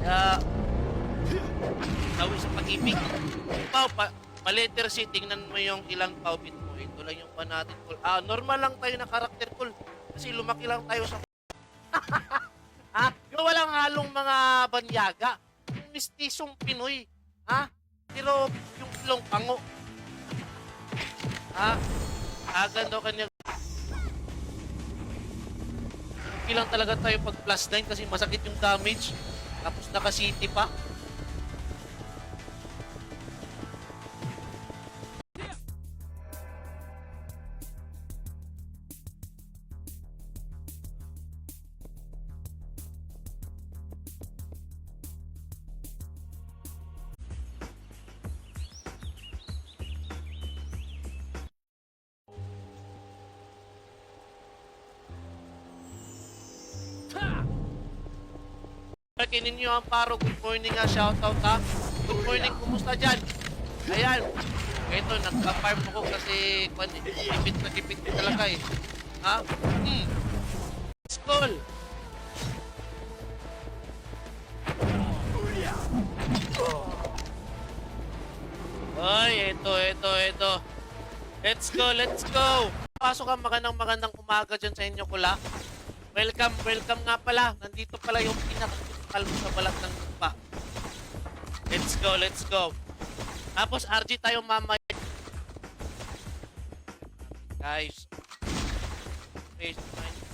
Kaya, tawid sa pag-ibig. Pao, pa-letter C, tingnan mo yung ilang paubit mo. Ito lang yung natin, Col. Normal lang tayo na karakter, Col. Kasi lumaki lang tayo sa... Yung walang halong mga banyaga. Yung mistisong Pinoy. Pero yung ilong pango. Ganda kanya. Okay lang talaga tayo pag +9 kasi masakit yung damage. Tapos naka-city pa. Kinin nyo ang paro. Good morning shoutout Good morning, kumusta dyan? Ayan. Ito, nagpa-farm ako kasi tipid na tipid talaga eh. School. Oy, ito. Let's go. Pasok ang magandang umaga dyan sa inyo, Kula. Welcome nga pala. Nandito pala yung pinaka-typical sa balat ng lupa. Let's go. Tapos RG tayo mamaya. Guys.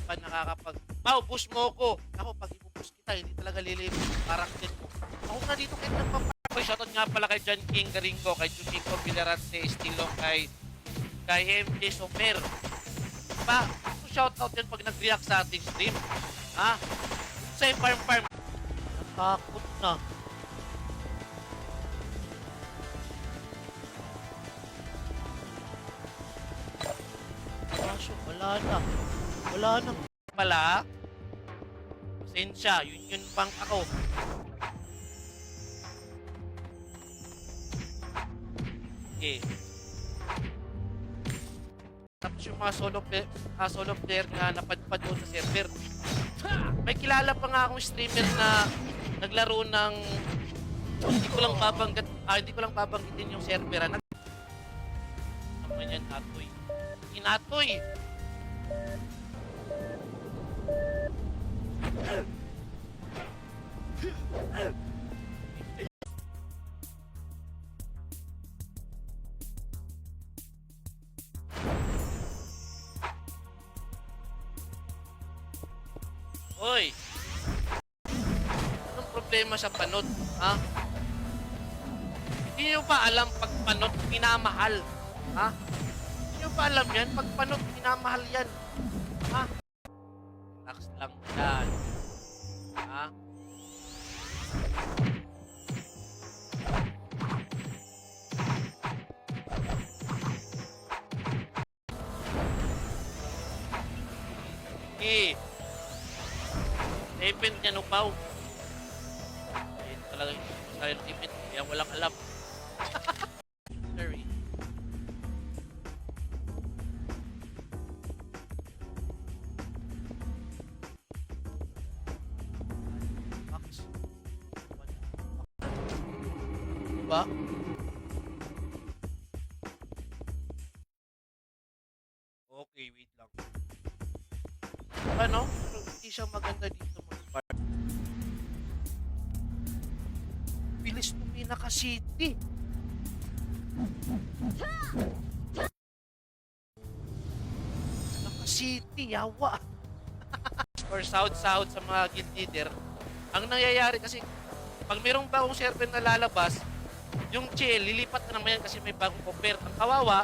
Pa nakakapag... Pao, push mo ko. Ako, pag ipupush kita, hindi talaga lilipin yung karakter mo. Ako nga dito kahit nagpapapay. Shoutout nga pala kay John King Garingo, kay Junico Villarante, Estilong, kay MJ Somer. Shoutout yan pag nag-react sa ating stream. Sa farm. Natakot na. Kaso, wala na. Pala. Pasensya, yun bank ako. Okay. Tapos yung mga solo player na napadpad doon sa server. May kilala pa nga akong streamer na naglaro ng hindi ko lang babanggitin yung server. Ano yan, Atoy? Inatoy! Hoy! Anong problema sa panot? Hindi nyo ba alam pag panot minamahal? Hindi nyo ba alam yan? Pag panot minamahal yan. Relax lang yan. Event niya no, Pao. Ayun talaga yung silent event. Kaya walang alam. Sorry. Max. Diba? Okay, wait lang. Ano? Hindi siya maganda dito. Bilis mo pinaka-city. Naka-city, yawa. Or sahod-sahod sa mga guild leader. Ang nangyayari kasi, pag mayroong bagong server na lalabas, yung chill, lilipat na naman yan kasi may bagong offer. Ang kawawa,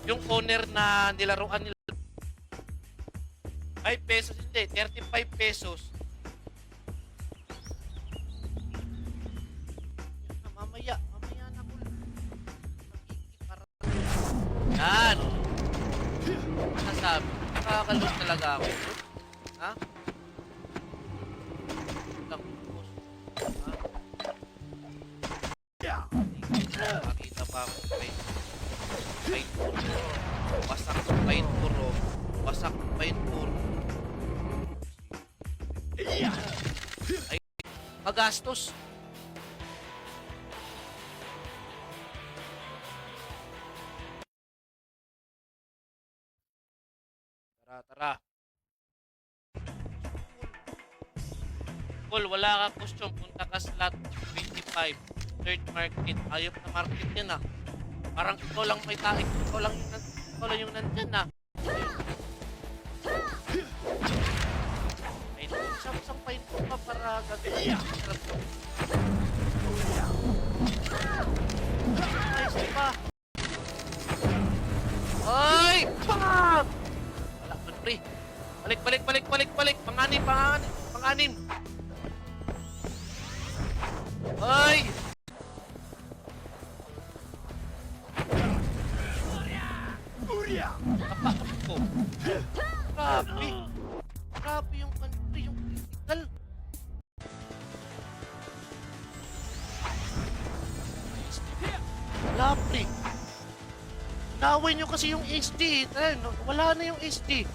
yung owner na nilaruan nila 5 pesos, hindi, 35 pesos. Mamaya na po. Yan. Nasabi, nakakalot talaga ako. Makita pa ako paint puro. Wasak ng paint puro. Wasak ng paint puro. Ay, magastos. Tara, tara. Cool, wala ka costume. Punta ka slot 25. Third market. Ayop na market yan ah. Parang ikaw lang may taik. Ikaw lang yung nandyan ah. Ay, sampain ko pa para gagawin. Nice, diba? Ay! Bam! Wala man, pre. Balik. Panganim. Ay! Napakap ko. Grabe yung country, yung critical. Wala, pre. Naway nyo kasi yung SD. Wala na yung SD.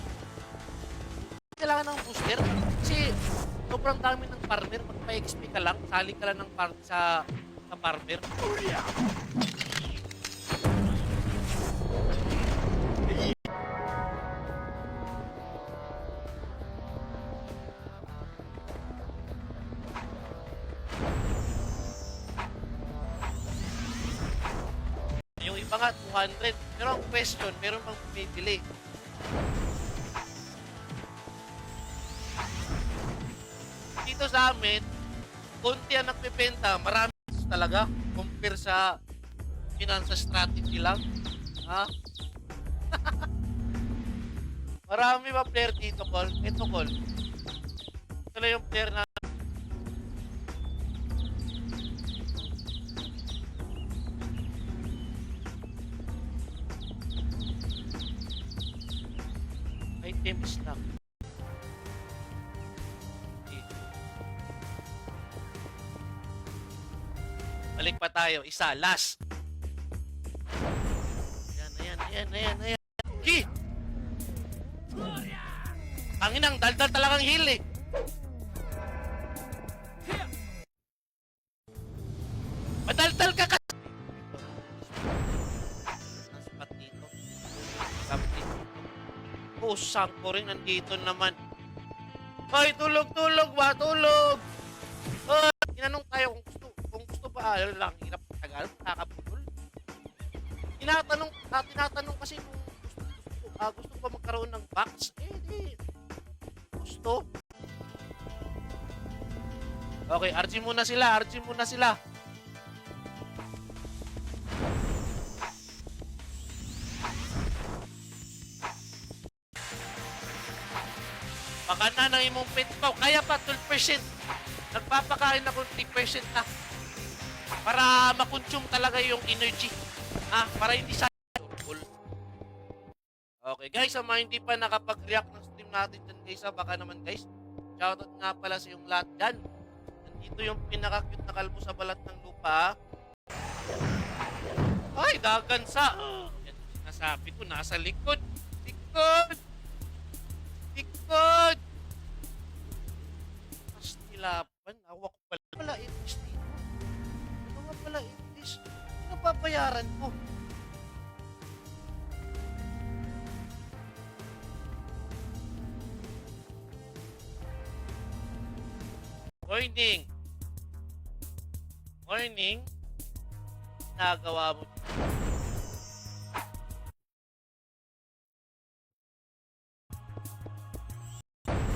Kailangan ng booster. Kasi sobrang dami ng farmer. Magpa-XP ka lang. Sali ka lang ng sa farmer. Yung iba nga, 200. Pero ang question, meron bang bumibili? Dito sa amin, konti ang nagbebenta, marami talaga compare sa financial strategy lang. Ha? Marami ba player dito, Col? Ito, Col. Ito na yung player na items lang. Balik pa tayo. Isa. Last. Ayan. Ki! Tanginang, daldal talagang heal eh. Madaldal ka ka! Naspat dito. Kapit. Pusang ko rin, nandito naman. Hoy, tulog ba? Tulog! Hoy, tinanong tayo kung gusto ba, lang, hirap tagal, nakakabulol. Tinatanong kasi kung gusto ba magkaroon ng box? Di. Gusto. Okay, RG muna sila. Baka na ng imong pet ko. Kaya pa 12%. Nagpapakain ako 3% na. Para makonsume talaga yung energy. Para hindi sa okay guys, sa mga hindi pa nakapag-react ng stream natin dyan guys, baka naman guys, shoutout nga pala sa yung lahat dyan. Nandito yung pinaka-cute na kalbo sa balat ng lupa. Ay, dagansa. Yan, sinasabi ko, nasa likod. Likod! Mas nilapan, awak ko pala itis dito. Ano nga pala itis? Ano papayaran ko? Morning. Nagawa mo.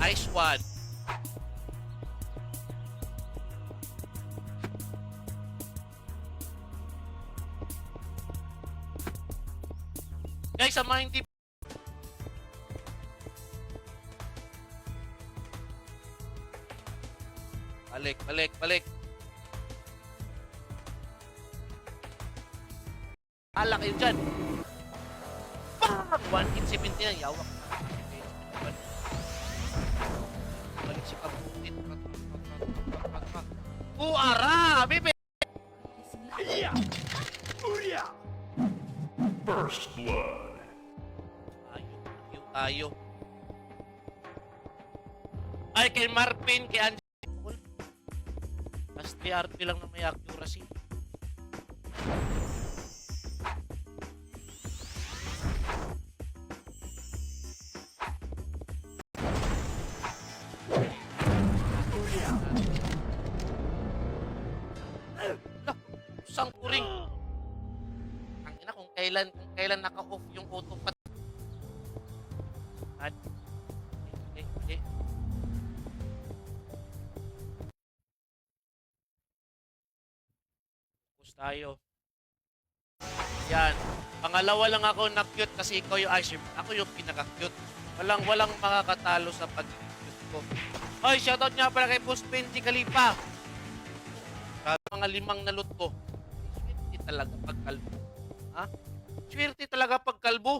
Ice one. Guys, sa mga hindi balik. Ala kayo dyan. Bang! 1.70 na, yawak na. Balik si Kabutin. Uara! Bibi! First blood. Tayo. Ay, kay Marvin, kay Angel. Mas 3 RP lang na may accuracy. Ala, isang kuring. Ang ina kung kailan naka-off yung autopat. At hindi. Focus tayo. Yan. Pangalawa lang ako na cute kasi ikaw yung Ashim. Ako yung pinaka-cute. Walang makakatalo sa pag-cute ko. Hoy, shoutout nga pala kay Boss Benji Kalipa. Mga 5 na loot ko. Swerte talaga pagkalbo. Ha? Swerte talaga pagkalbo.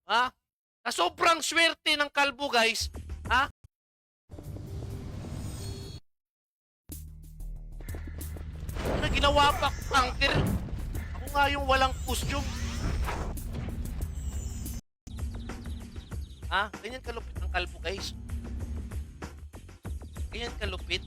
Ha? Na sobrang swerte ng kalbo, guys. Ha? Ano ginawa pa tanker? Ako nga yung walang costume. Ha? Ganyan kalupit ang kalbo, guys. Ganyan kalupit.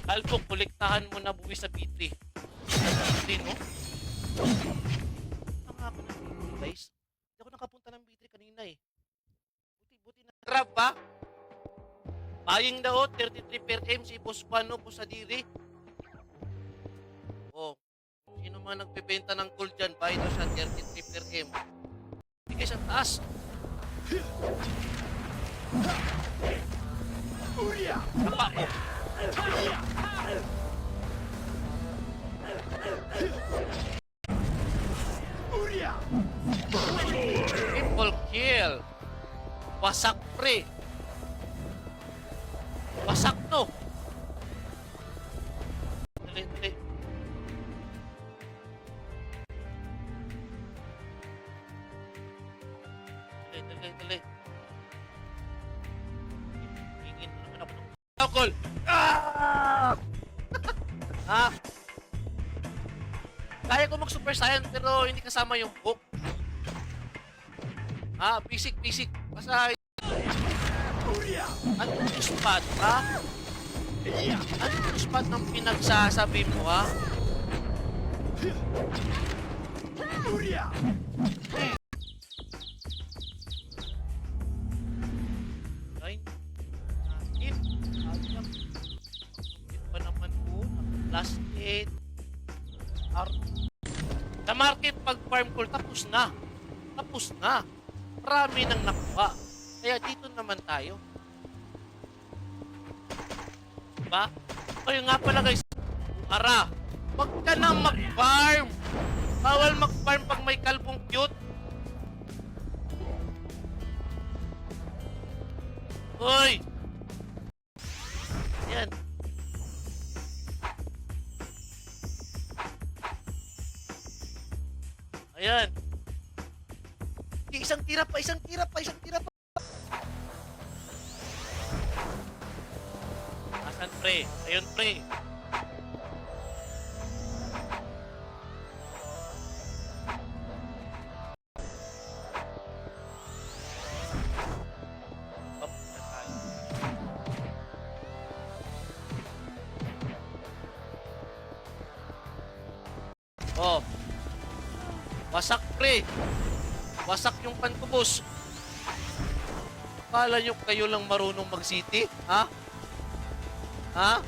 Kalbo, kolektahan mo na buwi sa B3. Sa B3, no? Tama ako ng B3, guys. Hindi ako nakapunta ng B3 kanina eh. Buti na. Grab ba? Buying daw, 33 per M si Boss Pano po sa diri. Oh, sino mga nagbebenta ng gold dyan, buy daw siya 33 per M. Hindi guys, ang taas. Apa, oh. Triple kill. Wasak pre. Wasak to. Dali. Hingin mo naman ako ng tokol. Ah! Ha? Kaya ko mag Super Saiyan pero hindi kasama yung book. Ah, basic. Basta ano yung spot, ha? Ano yung spot ng pinagsasabi mo, ha? Ay, natin. Ayam. Bakit pa naman po? Last 8. Sa market pag farm call, tapos na. Marami nang nakuha. Kaya dito naman tayo. Diba? Kaya nga pala guys, ara, wag ka na mag-farm. Bawal mag-farm pag may kalbong cute. Hoy! Yan. Ayan. Isang tira pa. Asan pre? Ayun pre. Up na tayo. Oh. Wasak pre. Wasak yung pantubos. Akala nyo kayo lang marunong mag-city? Ha? Ha?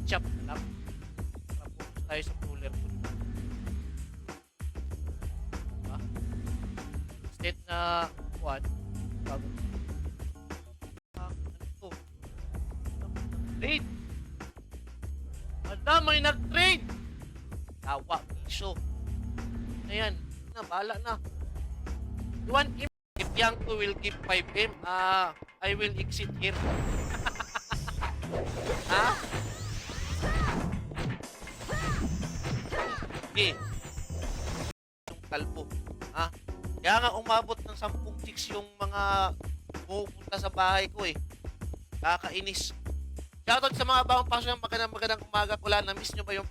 Chop na lang. Tapos tayo sa cooler. Ha? Instead na what? Bago. Ano to? Trade! May nag-trade! Tawa, piso. Ayan. Bahala na. You want him? If Yanko will give 5M, I will exit here. Ha? Okay. Yung kalbo. Ha? Kaya nga umabot ng 10 chicks yung mga pumupunta sa bahay ko eh. Kakainis. Shoutout sa mga bagong pasok ng magandang umaga ko lang. Na-miss nyo ba yung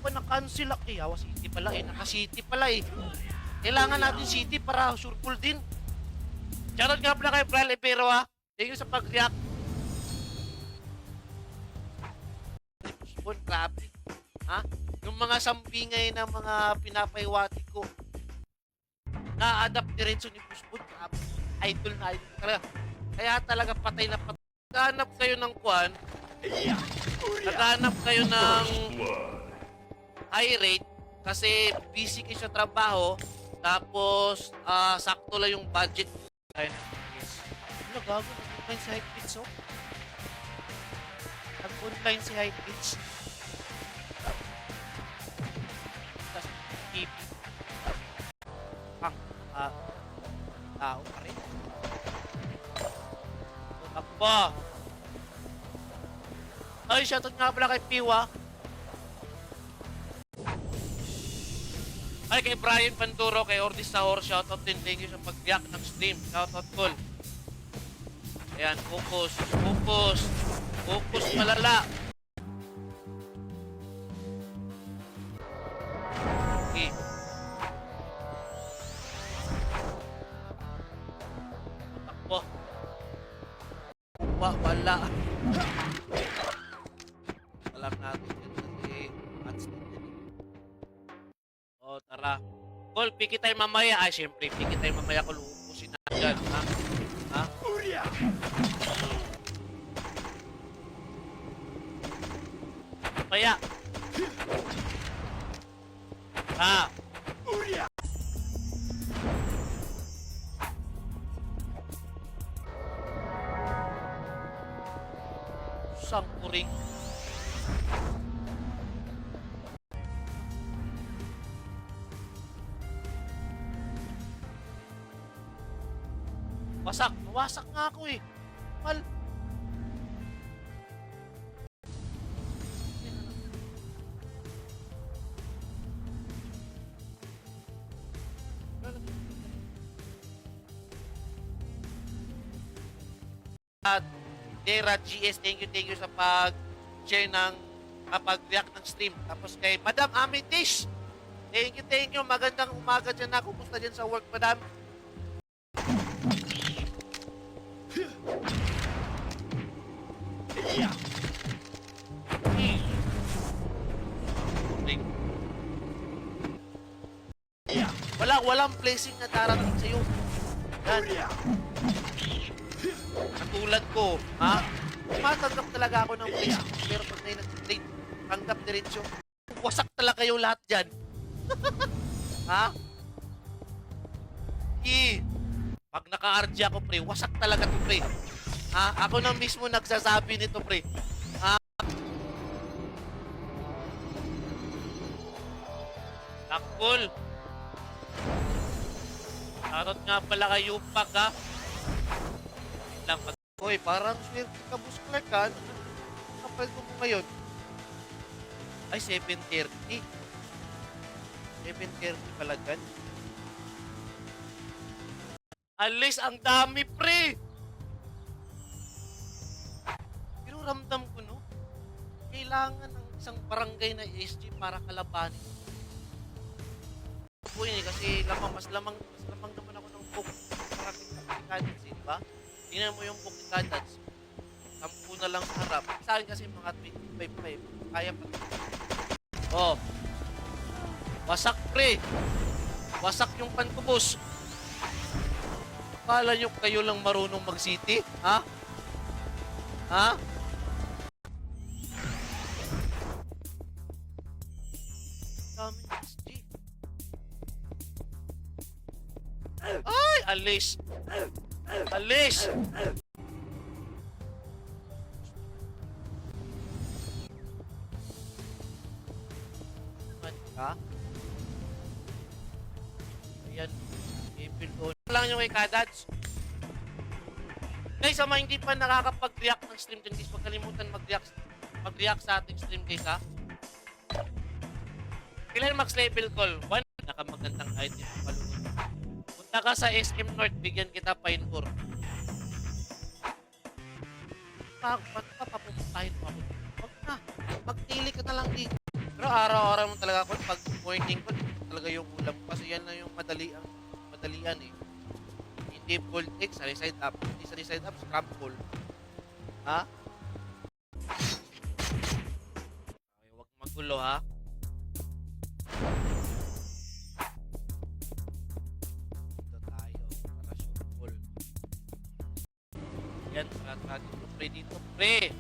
pa na-cancel ako eh. Awa City pala eh. Naka-City pala eh. Kailangan natin City para sure full din. Shoutout nga pala kay Bral Epero ha. Thank you sa pag-react. Grabe. Ha? Yung mga sambingay na mga pinapaiwati ko. Na-adapt diretso ni Pusbon. Grabe. Idol na idol talaga. Kaya talaga patay na patay. Naghanap kayo ng kwan. Naghanap kayo ng high rate kasi busy kayo sa trabaho. Tapos, sakto lang yung budget. Ayun. Ano, gago? Nag-online si Hypebeats, oh. Nag-online si Hypebeats. Tapos, keep. Tao pa rin. Takbo! Ay, shoutout nga pala kay Piwa. Ay, kay Brian Panduro, kay Ordis Sahor, shoutout din. Thank you sa pag-react ng stream. Shoutout call. Ayan, focus. Focus. Focus malala. Okay. Takbo. Wala. Alam natin yun kasi match din yun. O, tara. Call, piki tayo mamaya. Ay, syempre, piki tayo mamaya ko luupusin na dyan. Ha? Ha? Mamaya. Ha? Sangkuring. Wasak. Wasak nga ako eh. Mal. At Dera GS, thank you sa pag-share ng pag-react ng stream. Tapos kay Madam Amethyst, thank you. Magandang umaga dyan na. Kumusta dyan sa work, Madam? Walang blessing na darating sa'yo. Yan. Katulad ko, ha? Matanggap talaga ako ng blessing. Pero pag na nag-trade, tanggap diretsyo. Wasak talaga yung lahat dyan. Ha? Pag naka-RG ako, pre, wasak talaga to, pre. Ha? Ako na mismo nagsasabi nito, pre. Ha? Takol. Tarot nga pala kayo Yupak, ha? Lang pag... Hoy, parang swerte ka, Boss Clark, ha? Kapal ko mo ngayon. Ay, 7:30. 7:30 pala dyan. Alis, ang dami, pre! Pero ramdam ko, no? Kailangan ng isang barangay na ESG para kalabanin. Uy, kasi mas lamang naman ako ng book para kikadats, di ba? Tingnan mo yung book kikadats. 10 na lang sa harap. Sa akin kasi mga 25. Kaya pa. Oh. Wasak, pre. Wasak yung pan ko, boss. Akala nyo kayo lang marunong mag-city? Ha? Ha? Dami SG. Ay! Alis! Alis! Ha? Ayan. Ipil lang yung kay Kadats. Guys, sa mga hindi pa nakakapag-react ng stream din, guys, huwag kalimutan mag-react sa ating stream, guys, ha? Kailan max level call? 1. Nakamagandang item ang palunod. Punta ka sa SM North, bigyan kita pine ore. ba't pa papupuntahin mo ako? Huwag na. Magtili ka na lang dito. Pero araw-araw mo talaga ako, pag morning ko, talaga yung ulam ko. Kasi yan na yung madalian eh. Hindi boiled egg, side up. Hindi side up, scramble. Ha? Okay, huwag magulo ha. Dito tayo, para sure. Yan, para dito, pre, dito, pre.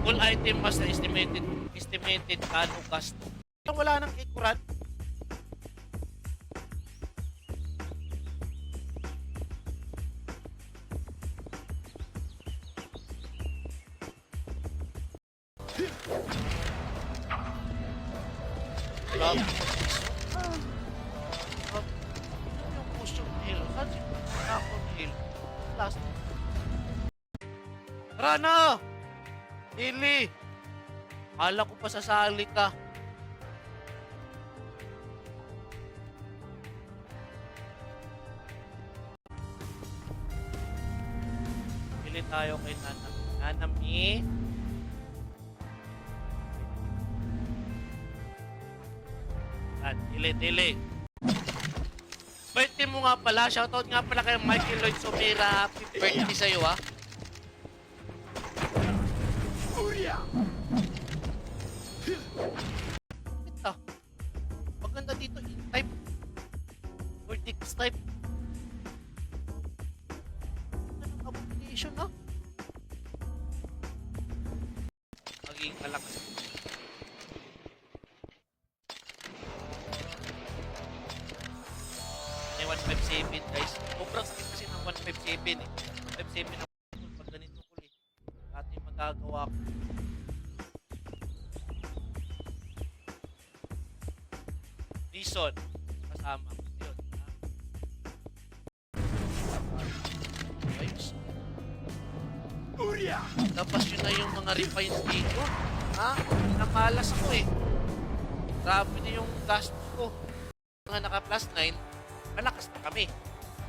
Full item mas na estimated kano gasto. Wala nang ikuran. Grabe. Yung cushion hill. Saan si Cushion hill? Last. Tara na! Ili! Kala ko pa sasali ka. Pili tayo kay Nanami. Nanami. Dili. Birthday mo nga pala. Shoutout nga pala kay Michael Lloyd Somera. Happy birthday sa'yo ha. Ito. Maganda dito. In-type. Vertex type. Anong abomination ha? Maging malakas. May 157 guys. Sobrang sakit kasi ng 157 eh. 157 na pag ganito ko eh. Dati magagawa ko. Reason. Kasama. Yun. Ayos. Tapos yun na yung mga refines dito. Ha? Namalas ako eh. Grabe na yung gasto ko. Mga naka plus 9, malakas na kami.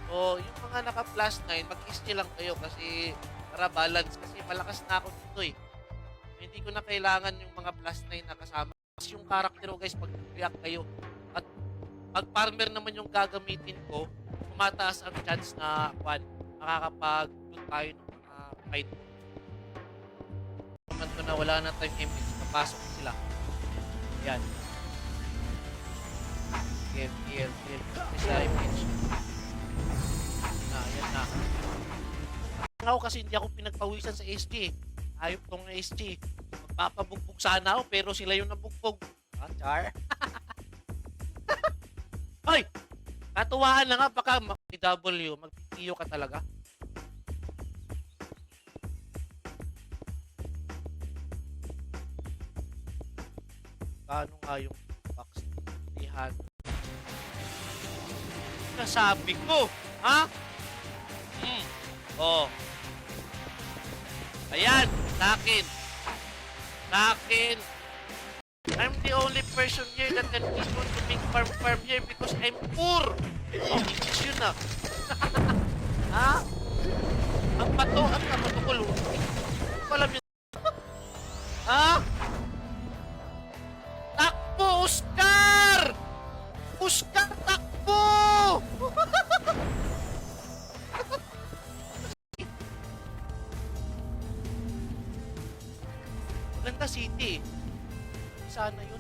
So, yung mga naka plus 9, mag-i-stay lang kayo kasi para balance. Kasi malakas na ako dito eh. Hindi ko na kailangan yung mga plus 9 na kasama. Kasi yung character ko guys, pag-react kayo. At pag farmer naman yung gagamitin ko, tumataas ang chance na makakapag-doon tayo ng mga fight. Naman ko na wala na time image, napasok sila. Ayan. Kill. Isa image. Ayan na. Ako kasi hindi ako pinagpawisan sa SG. Ayop tong SG. Magpapabugbog sana ako pero sila yung nabugbog. Char. Ay! Katuwaan na nga baka mag-W, mag-PO ka talaga. Paano nga yung box? Lihan. Nasabi ko, ha? Oh. Ayan, sa akin. I'm the only person here that can able to make farm here because I'm poor. Oh, English yun na. Ha? Ang bato ko luto. Hindi ko alam yun. Ha? Takbo, Oscar! Oscar, takbo! Maganda city. Sana yun.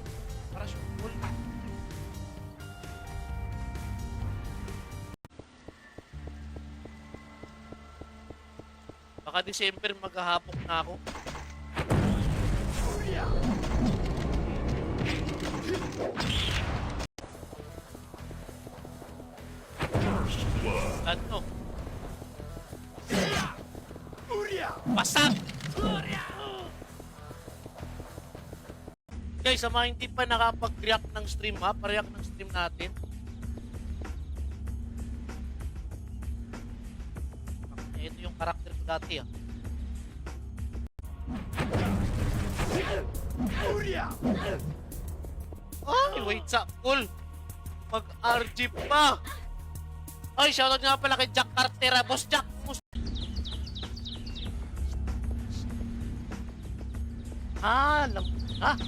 Para sure. Baka December maghahapok na ako. Ano? Pasak! Guys, sa mga hindi pa nakapag-react ng stream ha, pa-react ng stream natin. Ito yung karakter ko dati ha. Ay, wait sa cool. Mag-RG pa. Ay, shoutout nga pala kay Jack Cartera. Boss Jack, alam. Ha?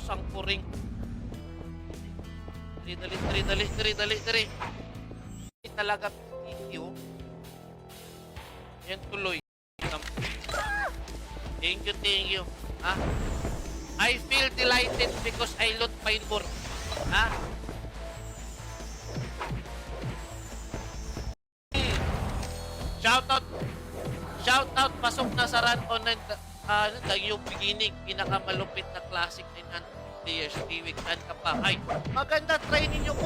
Sangkuring. Dali. Hindi talaga video. Yan tuloy. Thank you. Ha? I feel delighted because I loot Pinebor. Ha? Shoutout, pasok na sa run online yung beginning, pinakamalupit na classic 900 players, 3 weeks ka pa. Ay, maganda, try ninyo ko.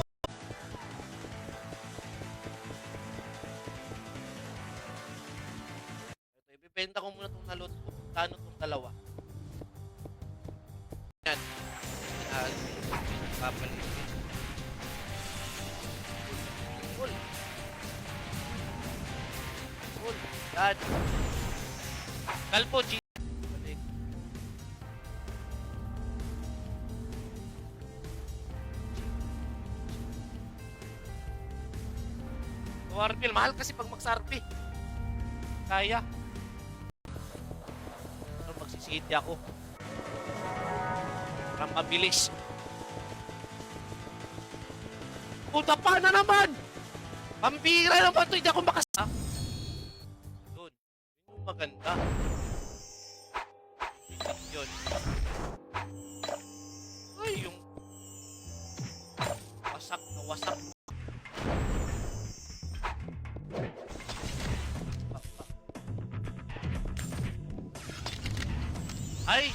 Ito, ibibenta ko muna itong nalot ko. Kano itong dalawa? Yan. Papalit. Cool. Yan. Kalpo, G. Warpil, mahal kasi pag magsarpi. Kaya. Pero magsisiti ako. Parang mabilis. Puta pa na naman! Pambira naman ito, hindi ako makasama. Yun. Yun yung maganda. Yun. Ay, yung wasak na wasak. Ay!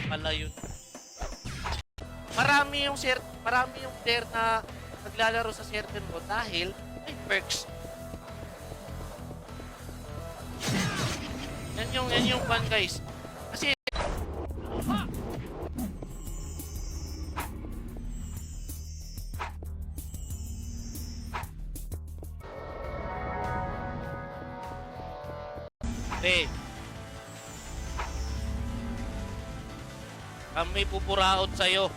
Pala yun. Marami yung player na naglalaro sa certain mode dahil may perks. Yan yung fun, guys. Kasi kami pupuraot sa'yo.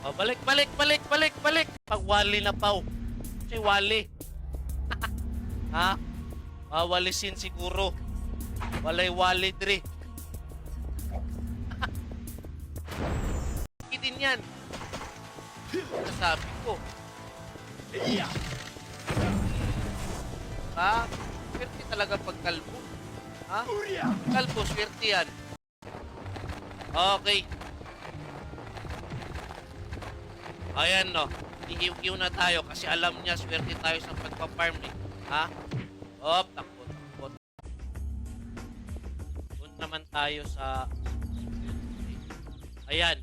Oh, balik. Pag wali na pao. Kasi wali. Ha? Mawalisin siguro. Walay wali dre. Idin yan. Nasabi ko. Ha? Swerte talaga pagkalbo. Ha? Kalbo, swerte yan. Okay. Ayan, no. Iiw na tayo kasi alam niya swerte tayo sa pagpa-farm eh. Ha? Takbo. Doon naman tayo sa... Ayan.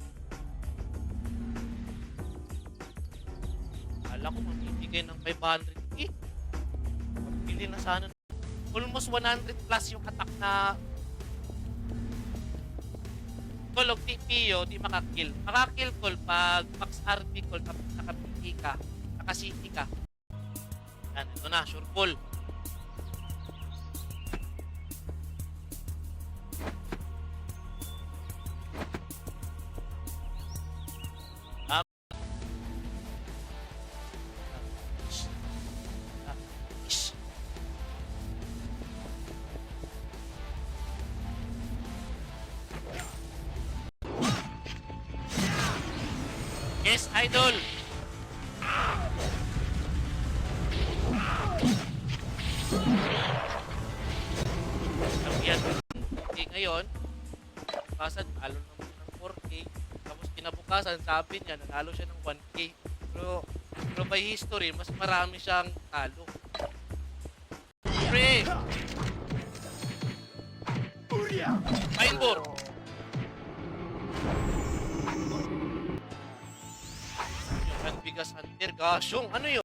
Kala ko mamibigay ng 500. Pagpili na sana. Almost 100 plus yung attack na call of TPO, di makakill. Makakill call pag max RP call kapag nakapili ka, nakasiti ka. Yan, ito na, sure call. Yes, idol. Sabihan ngayon, bukasan, talo naman ng 4K. Tapos kinabukasan, sabi niya, nanalo siya ng 1K. Pero by history, mas marami siyang talo. Pre! Pinebor! Bigas hunter, gasyong, ano yun?